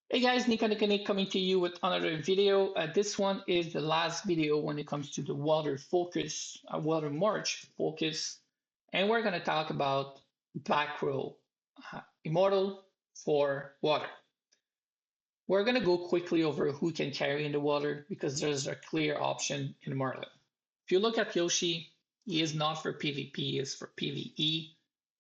Hey guys, Nick coming to you with another video. This one is the last video when it comes to the water focus, water march focus, and we're going to talk about back row immortal for water. We're going to go quickly over who can carry in the water because there's a clear option in Merlin. If you look at Yoshi, he is not for PvP, he is for PvE,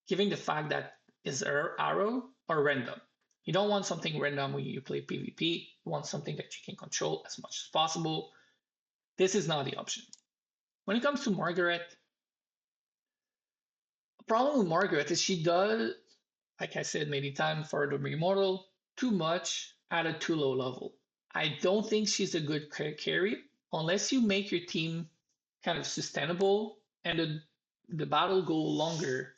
given the fact that is arrow or random. You don't want something random when you play PvP. You want something that you can control as much as possible. This is not the option. When it comes to Margaret, the problem with Margaret is she does, like I said many times for the Immortal, too much at a too low level. I don't think she's a good carry unless you make your team kind of sustainable and the battle go longer.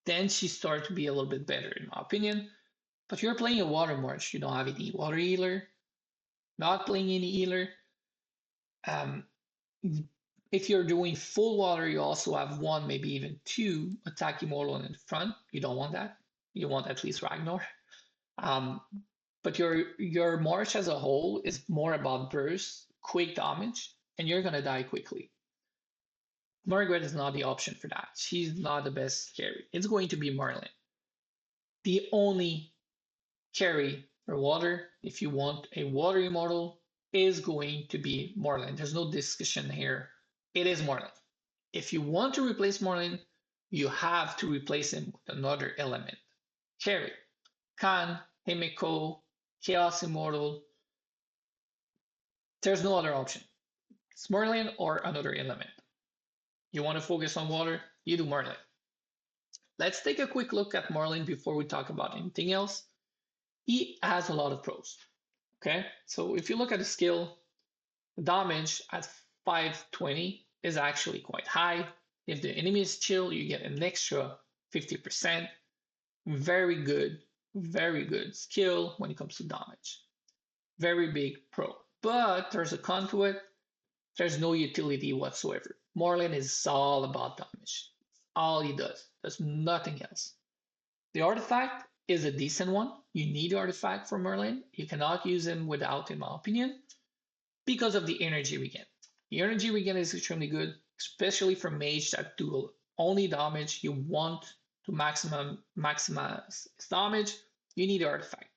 Then she starts to be a little bit better, in my opinion. But you're playing a water march, you don't have any water healer, not playing any healer. If you're doing full water, you also have one, maybe even two attack immortal in the front. You don't want that. You want at least Ragnar. But your march as a whole is more about burst, quick damage, and you're gonna die quickly. Margaret is not the option for that. She's not the best carry. It's going to be Merlin. The only carry for water, if you want a water immortal, is going to be Merlin. There's no discussion here. It is Merlin. If you want to replace Merlin, you have to replace him with another element. Carry. Khan, Himeko, Chaos Immortal. There's no other option. It's Merlin or another element. You want to focus on water, you do Merlin. Let's take a quick look at Merlin before we talk about anything else. He has a lot of pros. Okay, so if you look at the skill, the damage at 520 is actually quite high. If the enemy is chill, you get an extra 50%. Very good skill when it comes to damage. Very big pro. But there's a con to it. There's no utility whatsoever. Merlin is all about damage. All he does nothing else. The artifact is a decent one. You need the artifact for Merlin. You cannot use him without, in my opinion, because of the energy regen. The energy regen is extremely good, especially for mage that do only damage. You want to maximize its damage. You need the artifact.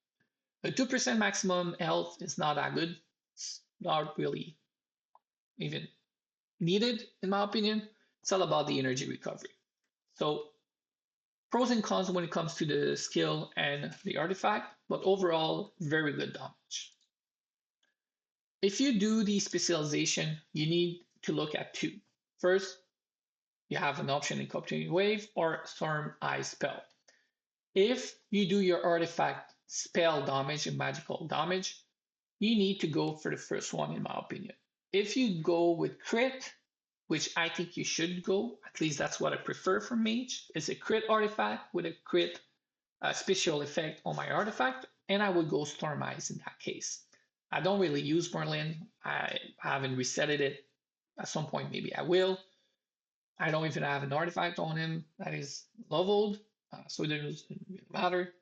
A 2% maximum health is not that good. It's not really even needed, in my opinion. It's all about the energy recovery. So pros and cons when it comes to the skill and the artifact, but overall, very good damage. If you do the specialization, you need to look at two. First, you have an option in Capturing Wave or Storm Ice Spell. If you do your artifact spell damage and magical damage, you need to go for the first one, in my opinion. If you go with crit, which I think you should go, at least that's what I prefer for mage, is a crit artifact with a crit special effect on my artifact, and I would go Storm Ice in that case. I don't really use Merlin. I haven't resetted it. At some point, maybe I will. I don't even have an artifact on him that is leveled, so it doesn't really matter.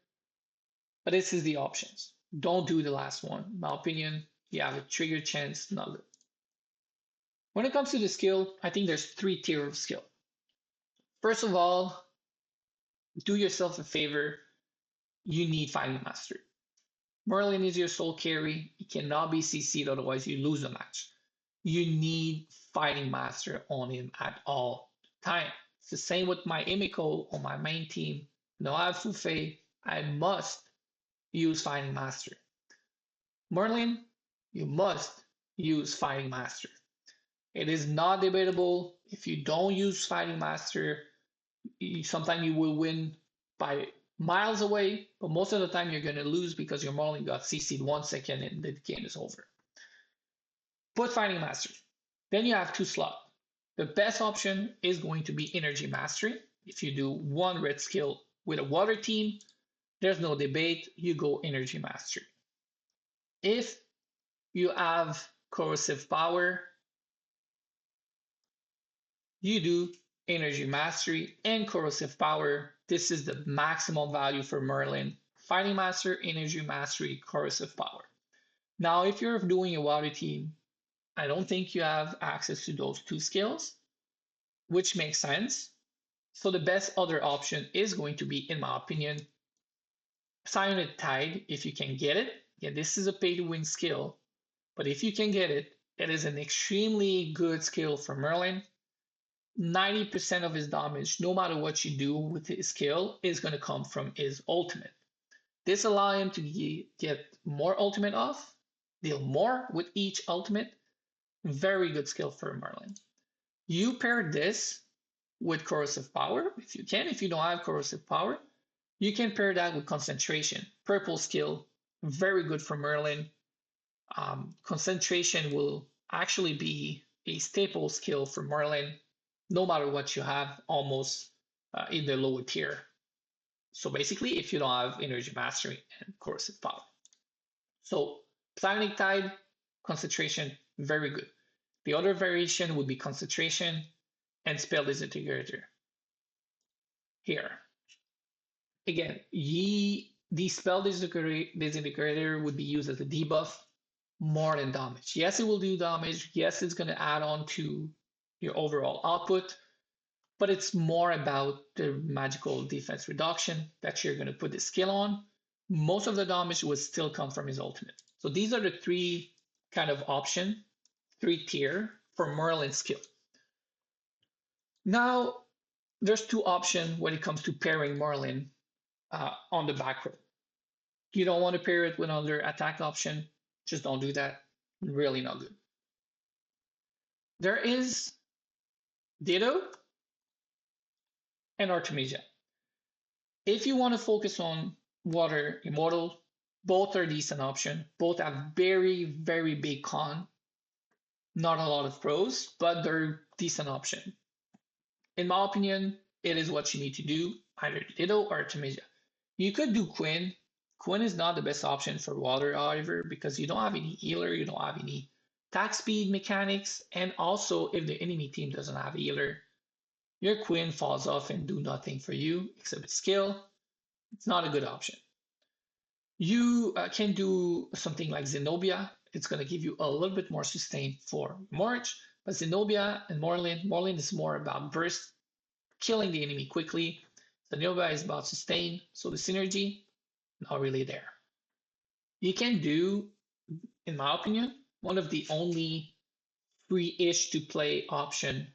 But this is the options. Don't do the last one. In my opinion, you have a trigger chance, not good. When it comes to the skill, I think there's 3 tiers of skill. First of all, do yourself a favor. You need Fighting Master. Merlin is your soul carry. He cannot be CC'd, otherwise you lose the match. You need Fighting Master on him at all time. It's the same with my Emiko on my main team. Now I have Fufei. I must use Fighting Master. Merlin, you must use Fighting Master. It is not debatable. If you don't use Fighting Master, sometimes you will win by miles away, but most of the time you're going to lose because your Merlin got CC'd 1 second and the game is over. Put Fighting Master. Then you have 2 slots. The best option is going to be Energy Mastery. If you do 1 red skill with a water team, there's no debate. You go Energy Mastery. If you have Corrosive Power, you do energy mastery, and corrosive power. This is the maximum value for Merlin. Fighting master, energy mastery, corrosive power. Now, if you're doing a water team, I don't think you have access to those two skills, which makes sense. So the best other option is going to be, in my opinion, Psionic Tide, if you can get it. Yeah, this is a pay-to-win skill, but if you can get it, it is an extremely good skill for Merlin. 90% of his damage, no matter what you do with his skill, is going to come from his ultimate. This allows him to get more ultimate off, deal more with each ultimate. Very good skill for Merlin. You pair this with corrosive power, if you can. If you don't have corrosive power, you can pair that with concentration. Purple skill, very good for Merlin. Concentration will actually be a staple skill for Merlin, no matter what you have, almost in the lower tier. So basically, if you don't have energy mastery and corrosive power. So Psionic Tide, concentration, very good. The other variation would be concentration and spell disintegrator. Here. Again, the spell disintegrator would be used as a debuff more than damage. Yes, it will do damage. Yes, it's going to add on to your overall output, but it's more about the magical defense reduction that you're going to put the skill on. Most of the damage would still come from his ultimate. So these are the three kind of option, three tier for Merlin's skill. Now, there's two options when it comes to pairing Merlin on the back row. You don't want to pair it with another attack option, just don't do that. Really not good. There is Ditto and Artemisia. If you want to focus on Water Immortal, both are decent option. Both have very, very big con. Not a lot of pros, but they're decent option. In my opinion, it is what you need to do, either Ditto or Artemisia. You could do Quinn. Quinn is not the best option for water, however, because you don't have any healer, you don't have any attack speed mechanics, and also if the enemy team doesn't have a healer, your Quinn falls off and do nothing for you except skill. It's not a good option. You can do something like Zenobia. It's going to give you a little bit more sustain for March, but Zenobia and Merlin is more about burst, killing the enemy quickly. Zenobia is about sustain, so the synergy, not really there. You can do, in my opinion, one of the only free-ish to play option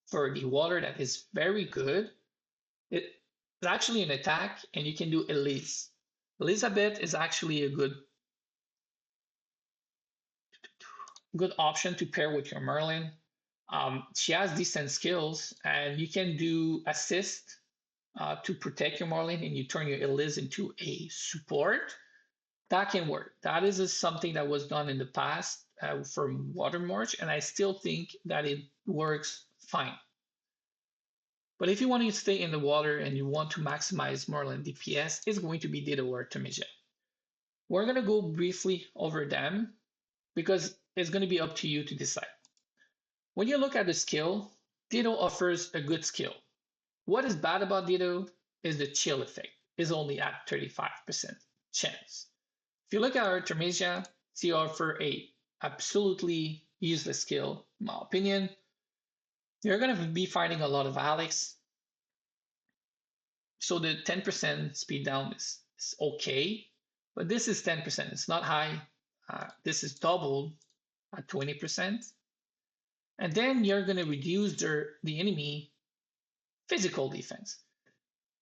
for the water that is very good. It's actually an attack, and you can do Elise. Elizabeth is actually a good option to pair with your Merlin. She has decent skills, and you can do assist to protect your Merlin, and you turn your Elise into a support. That can work. That is something that was done in the past for Water March, and I still think that it works fine. But if you want to stay in the water and you want to maximize Merlin DPS, it's going to be Ditto or Artemisia. We're going to go briefly over them because it's going to be up to you to decide. When you look at the skill, Ditto offers a good skill. What is bad about Ditto is the chill effect is only at 35% chance. If you look at Artemisia, she offers a absolutely useless skill, in my opinion. You're going to be fighting a lot of Alex. So the 10% speed down is okay, but this is 10%. It's not high. This is doubled at 20%. And then you're going to reduce the enemy physical defense.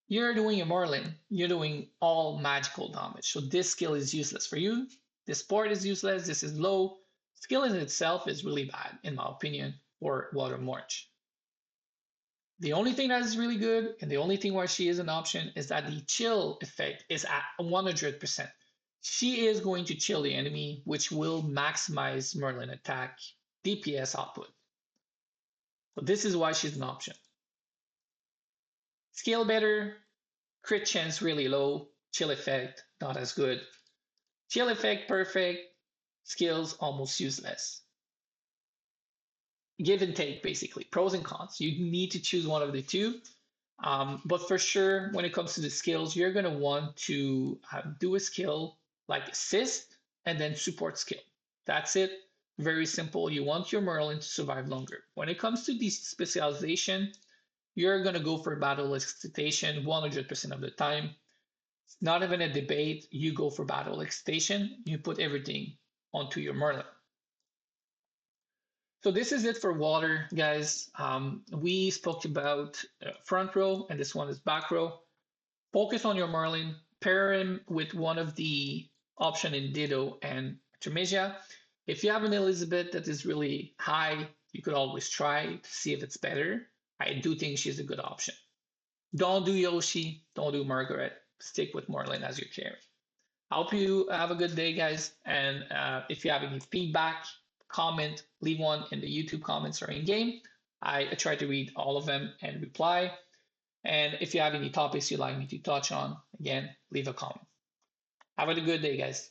You're doing a Merlin. You're doing all magical damage. So this skill is useless for you. This port is useless. This is low. Skill in itself is really bad, in my opinion, for Water March. The only thing that is really good, and the only thing why she is an option, is that the chill effect is at 100%. She is going to chill the enemy, which will maximize Merlin attack DPS output. So this is why she's an option. Scale better, crit chance really low, chill effect not as good. Chill effect perfect, skills almost useless. give and take, basically, pros and cons. You need to choose one of the two. But for sure, when it comes to the skills, you're going to want to do a skill like assist and then support skill. That's it. Very simple. You want your Merlin to survive longer. When it comes to the specialization, you're going to go for battle excitation 100% of the time. It's not even a debate. You go for battle excitation. You put everything onto your Merlin. So this is it for water, guys. We spoke about front row, and this one is back row. Focus on your Merlin. Pair him with one of the option in Ditto and Artemisia. If you have an Elizabeth that is really high, you could always try to see if it's better. I do think she's a good option. Don't do Yoshi. Don't do Margaret. Stick with Merlin as your carry. I hope you have a good day, guys. And if you have any feedback, comment, leave one in the YouTube comments or in game. I try to read all of them and reply. And if you have any topics you'd like me to touch on, again, leave a comment. Have a good day, guys.